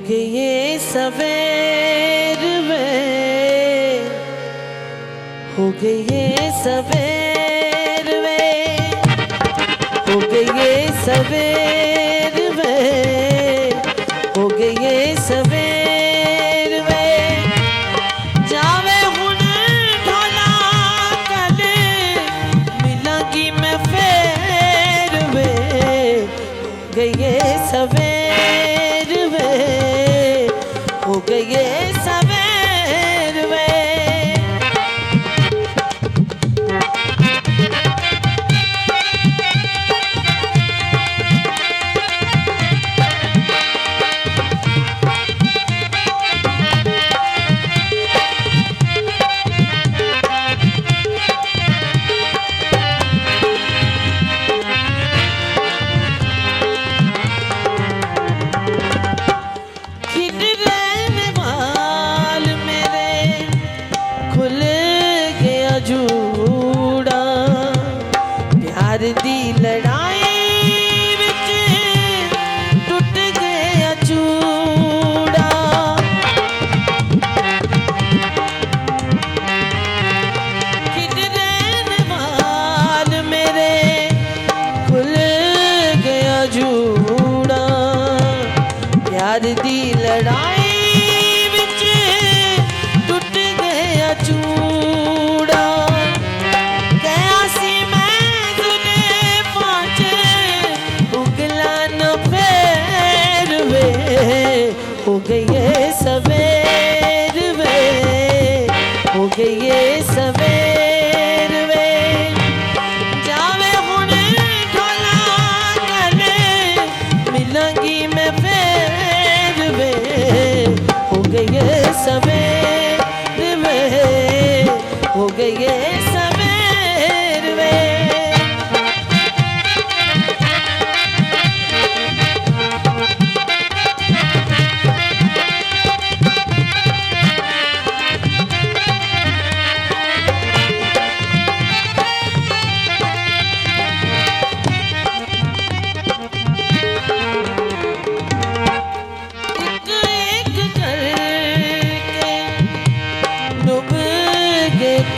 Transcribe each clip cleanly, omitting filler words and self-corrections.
गए ये सवेर में, हो गए ये सवेर में, हो गए ये सवेर में, हो गए ये सवेर में। जावे हुन ढोला कल मिलांगी मैं फेर में, हो गए ये सवेर में, हो गए ये सवेर में। प्यार दी लड़ाई विच टुट गया चूड़ा, किधर वाल मेरे खुल गया जूड़ा। प्यार दी लड़ाई विच टुट गया चूड़ा। हो गए ये सवेर में, हो गए ये सवेर में। जावे हुन ढोला गले मिलांगी मैं फेर में, हो गए ये सवेर में, हो गए ये सवेर में।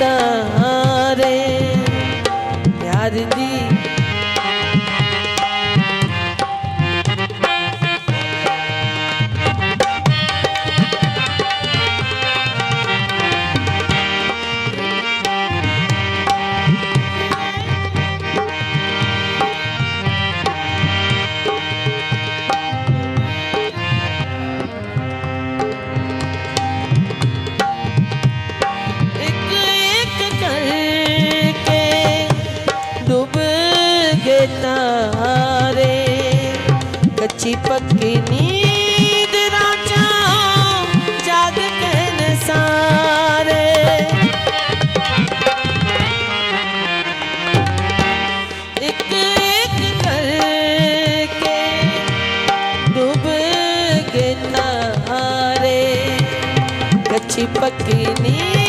तारे प्यार दी तारे कच्ची पक्की नींद राजा जाग के न सारे। एक एक करके डूब गए तारे कच्ची पक्की नींद